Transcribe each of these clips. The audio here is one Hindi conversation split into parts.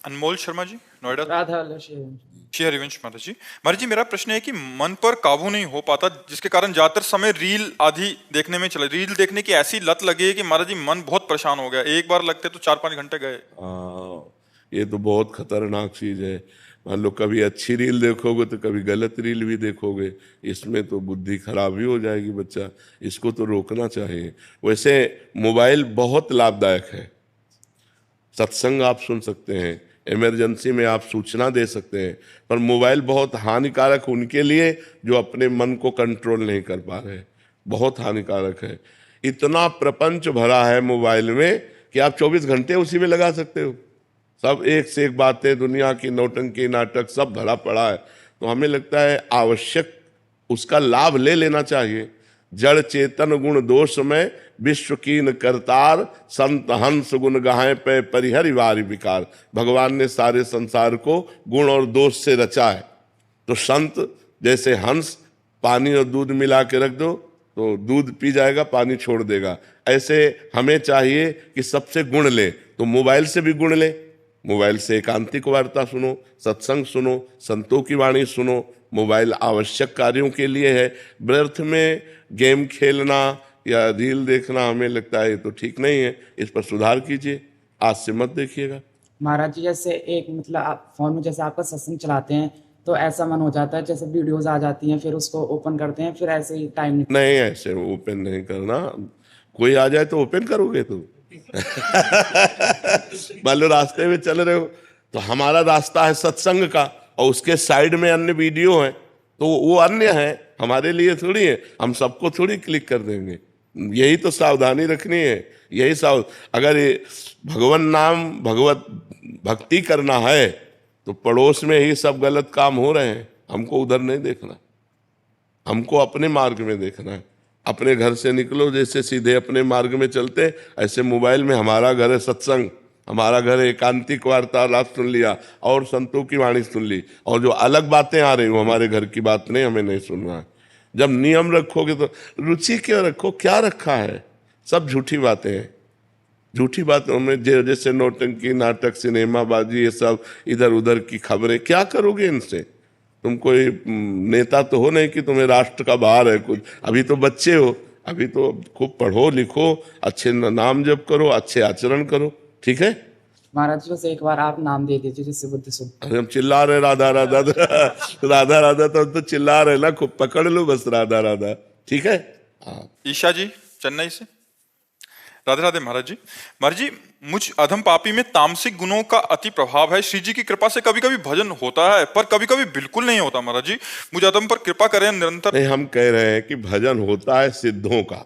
अनमोल शर्मा जी, नोएडा। राधा श्री हरिवंश महाराज जी, मेरा प्रश्न है कि मन पर काबू नहीं हो पाता, जिसके कारण ज्यादातर समय रील आदि देखने में चले। रील देखने की ऐसी लत लगी है कि महाराज जी मन बहुत परेशान हो गया। एक बार लगते तो 4-5 घंटे गए। ये तो बहुत खतरनाक चीज है। मान लो कभी अच्छी रील देखोगे तो कभी गलत रील भी देखोगे, इसमें तो बुद्धि खराब ही हो जाएगी बच्चा। इसको तो रोकना चाहिए। वैसे मोबाइल बहुत लाभदायक है। सत्संग आप सुन सकते हैं, इमरजेंसी में आप सूचना दे सकते हैं, पर मोबाइल बहुत हानिकारक उनके लिए जो अपने मन को कंट्रोल नहीं कर पा रहे। बहुत हानिकारक है। इतना प्रपंच भरा है मोबाइल में कि आप 24 घंटे उसी में लगा सकते हो। सब एक से एक बातें, दुनिया की नौटंकी, नाटक सब भरा पड़ा है। तो हमें लगता है आवश्यक उसका लाभ ले लेना चाहिए। जड़ चेतन गुण दोष में विश्व कीन करतार, संत हंस गुण गाहें पे परिहरि वारि विकार। भगवान ने सारे संसार को गुण और दोष से रचा है। तो संत जैसे हंस, पानी और दूध मिला के रख दो तो दूध पी जाएगा, पानी छोड़ देगा। ऐसे हमें चाहिए कि सबसे गुण ले। तो मोबाइल से भी गुण ले। मोबाइल से एकांतिक वार्ता सुनो, सत्संग सुनो, संतों की वाणी सुनो। मोबाइल आवश्यक कार्यों के लिए है। व्यर्थ में गेम खेलना या रील देखना हमें लगता है ये तो ठीक नहीं है। इस पर सुधार कीजिए, आज से मत देखिएगा। महाराज जी, जैसे एक मतलब आप फोन में जैसे आपका सत्संग चलाते हैं तो ऐसा मन हो जाता है जैसे वीडियोस आ जाती हैं, फिर उसको ओपन करते हैं, फिर ऐसे ही टाइम नहीं, ऐसे ओपन नहीं करना। कोई आ जाए तो ओपन करोगे तुम? मान लो रास्ते में चल रहे हो तो हमारा रास्ता है सत्संग का और उसके साइड में अन्य वीडियो है, तो वो अन्य है, हमारे लिए थोड़ी है। हम सबको थोड़ी क्लिक कर देंगे। यही तो सावधानी रखनी है। यही अगर ये भगवान नाम, भगवत भक्ति करना है तो पड़ोस में ही सब गलत काम हो रहे हैं, हमको उधर नहीं देखना। हमको अपने मार्ग में देखना है। अपने घर से निकलो, जैसे सीधे अपने मार्ग में चलते, ऐसे मोबाइल में हमारा घर है सत्संग, हमारा घर है एकांतिक वार्तालाप सुन लिया और संतों की वाणी सुन ली। और जो अलग बातें आ रही वो हमारे घर की बात नहीं, हमें नहीं सुनना है। जब नियम रखोगे तो रुचि क्यों रखो, क्या रखा है? सब झूठी बातें हैं। झूठी बातों में जैसे नौटंकी, नाटक, सिनेमा बाजी, ये सब इधर उधर की खबरें, क्या करोगे इनसे? तुम कोई नेता तो हो नहीं कि तुम्हें राष्ट्र का भार है कुछ। अभी तो बच्चे हो, अभी तो खूब पढ़ो लिखो, अच्छे नाम जप करो, अच्छे आचरण करो, ठीक है? महाराज जी, बस एक बार आप नाम दे दीजिए जिससे बुद्धि सुन। अरे हम चिल्ला रहे राधा राधा राधा राधा, तो हम तो चिल्ला रहे ना, खूब पकड़ लो बस राधा राधा, ठीक है? हाँ। ईशा जी, चेन्नई से। राधे राधे महाराज जी। महाराज जी, मुझ अधम पापी में तामसिक गुणों का अति प्रभाव है। श्री जी की कृपा से कभी कभी भजन होता है, पर कभी कभी बिल्कुल नहीं होता। महाराज जी, मुझ अधम पर कृपा करें निरंतर। नहीं, हम कह रहे हैं कि भजन होता है सिद्धों का।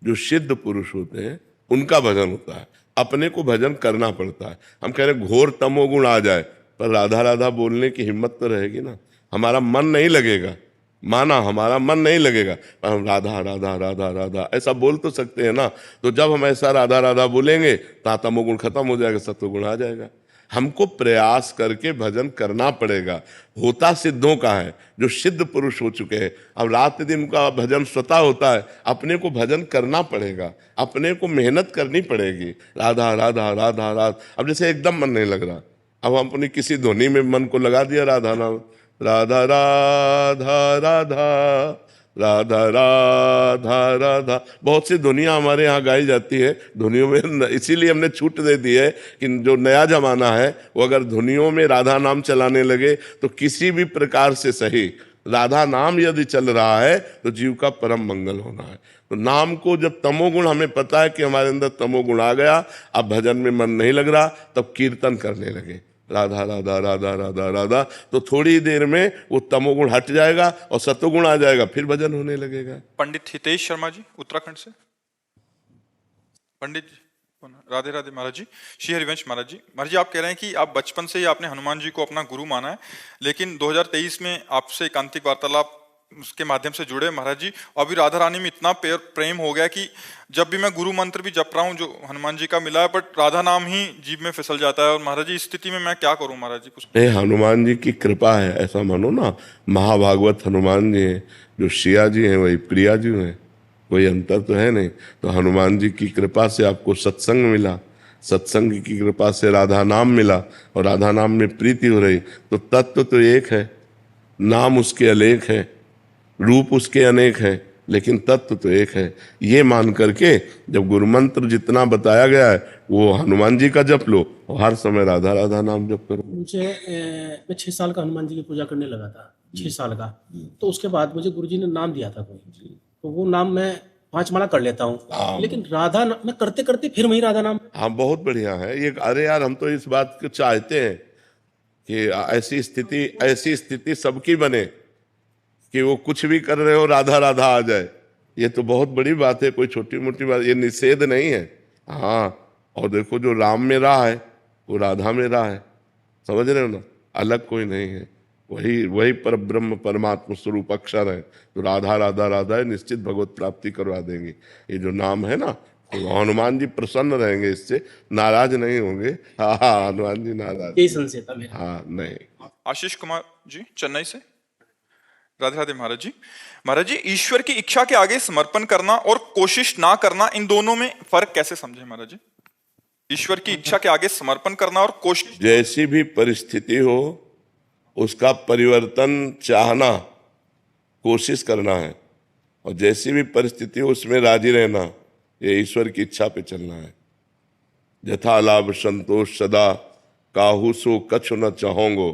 जो सिद्ध पुरुष होते हैं उनका भजन होता है, अपने को भजन करना पड़ता है। हम कह रहे हैं घोर तमोगुण आ जाए पर राधा राधा बोलने की हिम्मत तो रहेगी ना। हमारा मन नहीं लगेगा, माना हमारा मन नहीं लगेगा, पर हम राधा राधा राधा राधा ऐसा बोल तो सकते हैं ना। तो जब हम ऐसा राधा राधा बोलेंगे तो तमोगुण खत्म हो जाएगा, सत्वगुण आ जाएगा। हमको प्रयास करके भजन करना पड़ेगा। होता सिद्धों का है, जो सिद्ध पुरुष हो चुके हैं। अब रात दिन का भजन स्वतः होता है, अपने को भजन करना पड़ेगा, अपने को मेहनत करनी पड़ेगी। राधा राधा राधा राधा। अब जैसे एकदम मन नहीं लग रहा, अब हम अपनी किसी ध्वनि में मन को लगा दिया राधा नाम, राधा राधा राधा राधा राधा राधा। बहुत सी धुनियाँ हमारे यहाँ गाई जाती है धुनियों में, इसीलिए हमने छूट दे दी है कि जो नया जमाना है वो अगर धुनियों में राधा नाम चलाने लगे तो किसी भी प्रकार से सही, राधा नाम यदि चल रहा है तो जीव का परम मंगल होना है। तो नाम को जब तमोगुण, हमें पता है कि हमारे अंदर तमोगुण आ गया, अब भजन में मन नहीं लग रहा, तब कीर्तन करने लगे राधा राधा राधा राधा राधा। तो थोड़ी देर में वो तमोगुण हट जाएगा और सतोगुण आ जाएगा, फिर भजन होने लगेगा। पंडित हितेश शर्मा जी, उत्तराखंड से। पंडित जी, राधे राधे महाराज जी। श्री हरिवंश महाराज जी। महाराज जी, आप कह रहे हैं कि आप बचपन से ही आपने हनुमान जी को अपना गुरु माना है, लेकिन 2023 में आपसे एकांतिक वार्तालाप उसके माध्यम से जुड़े महाराज जी। अभी राधा रानी में इतना प्रेम हो गया कि जब भी मैं गुरु मंत्र भी जप रहा हूँ जो हनुमान जी का मिला है, बट राधा नाम ही जीभ में फिसल जाता है। और महाराज जी, इस स्थिति में मैं क्या करूँ महाराज जी? कुछ नहीं, हनुमान जी की कृपा है, ऐसा मानो ना। महाभागवत हनुमान जी हैं, जो शिया जी हैं वही प्रिया जी हैं, कोई अंतर तो है नहीं। तो हनुमान जी की कृपा से आपको सत्संग मिला, सत्संग की कृपा से राधा नाम मिला और राधा नाम में प्रीति हो रही, तो तत्व तो एक है, नाम उसके अनेक है, रूप उसके अनेक है, लेकिन तत्व तो एक है। ये मान करके जब गुरु मंत्र जितना बताया गया है वो हनुमान जी का जप लो और हर समय राधा राधा नाम जप करो। मैं 6 साल का हनुमान जी की पूजा करने लगा था, 6 साल का। तो उसके बाद मुझे गुरुजी ने नाम दिया था कोई, तो वो नाम मैं 5 माला कर लेता हूँ, लेकिन मैं करते करते फिर वही राधा नाम। हाँ, बहुत बढ़िया है ये। अरे यार, हम तो इस बात को चाहते हैं कि ऐसी स्थिति सबकी बने कि वो कुछ भी कर रहे हो राधा राधा आ जाए। ये तो बहुत बड़ी बात है, कोई छोटी मोटी बात, ये निषेध नहीं है। हाँ, और देखो जो राम में रहा है वो राधा में रहा है, समझ रहे हो ना, अलग कोई नहीं है, वही पर ब्रह्म परमात्मा स्वरूप अक्षर है। तो राधा राधा राधा है, निश्चित भगवत प्राप्ति करवा देंगे। ये जो नाम है ना, तो हनुमान जी प्रसन्न रहेंगे, इससे नाराज नहीं होंगे। हाँ, हनुमान जी नाराज, यही संशय था मेरा। हाँ नहीं। आशीष कुमार जी चेन्नई से। राधे राधे महाराज जी। महाराज जी, ईश्वर की इच्छा के आगे समर्पण करना और कोशिश ना करना, इन दोनों में फर्क कैसे समझे महाराज जी? ईश्वर की इच्छा के आगे समर्पण करना और कोशिश, जैसी भी परिस्थिति हो उसका परिवर्तन चाहना, कोशिश करना है, और जैसी भी परिस्थिति हो उसमें राजी रहना, ये ईश्वर की इच्छा पे चलना है। यथा लाभ संतोष सदा, काहू सो कछु न चाहोंगो।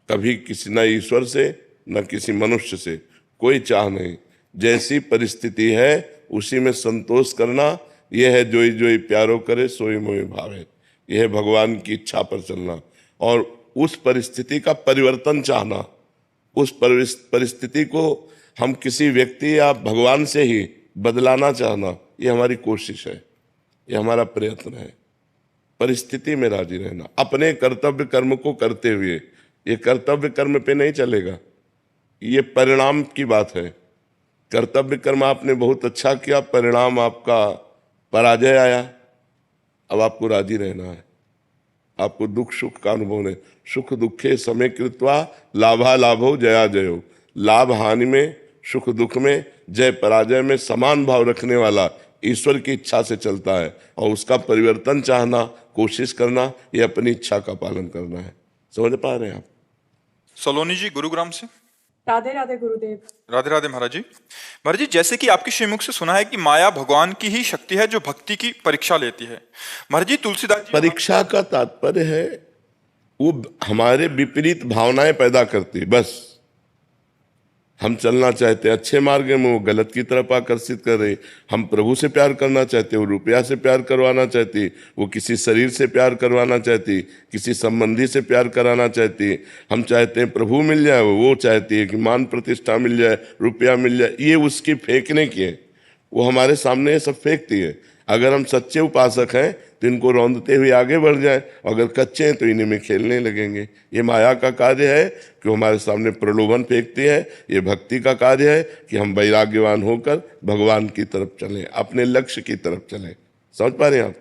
कभी किसी न ईश्वर से न किसी मनुष्य से कोई चाह नहीं, जैसी परिस्थिति है उसी में संतोष करना, यह है जोई जोई प्यारो करे सोई मोई भावे। यह है भगवान की इच्छा पर चलना, और उस परिस्थिति का परिवर्तन चाहना, उस परिस्थिति को हम किसी व्यक्ति या भगवान से ही बदलाना चाहना, ये हमारी कोशिश है, ये हमारा प्रयत्न है। परिस्थिति में राजी रहना, अपने कर्तव्य कर्म को करते हुए। ये कर्तव्य कर्म पे नहीं चलेगा, ये परिणाम की बात है। कर्तव्य कर्म आपने बहुत अच्छा किया, परिणाम आपका पराजय आया, अब आपको राजी रहना है। आपको दुख सुख का अनुभव नहीं, सुख दुखे समय कृत्वा लाभा लाभो जया जयो। लाभ हानि में, सुख दुख में, जय पराजय में समान भाव रखने वाला ईश्वर की इच्छा से चलता है, और उसका परिवर्तन चाहना, कोशिश करना, ये अपनी इच्छा का पालन करना है। समझ पा रहे हैं आप? सलोनी जी गुरुग्राम से। राधे राधे गुरुदेव। राधे राधे महाराज जी। महाराज जी, जैसे कि आपके श्रीमुख से सुना है कि माया भगवान की ही शक्ति है जो भक्ति की परीक्षा लेती है। महाराज जी, तुलसीदास जी, परीक्षा का तात्पर्य है वो हमारे विपरीत भावनाएं पैदा करती है। बस हम चलना चाहते हैं अच्छे मार्ग में, वो गलत की तरफ आकर्षित कर रही। हम प्रभु से प्यार करना चाहते, वो रुपया से प्यार करवाना चाहती, वो किसी शरीर से प्यार करवाना चाहती, किसी संबंधी से प्यार कराना चाहती। हम चाहते हैं प्रभु मिल जाए, वो चाहती है कि मान प्रतिष्ठा मिल जाए, रुपया मिल जाए। ये उसकी फेंकने की है, वो हमारे सामने ये सब फेंकती है। अगर हम सच्चे उपासक हैं तो इनको रौंदते हुए आगे बढ़ जाएं, अगर कच्चे हैं तो इन्हीं में खेलने लगेंगे। ये माया का कार्य है कि वो हमारे सामने प्रलोभन फेंकती है। ये भक्ति का कार्य है कि हम वैराग्यवान होकर भगवान की तरफ चलें, अपने लक्ष्य की तरफ चलें। समझ पा रहे हैं आप?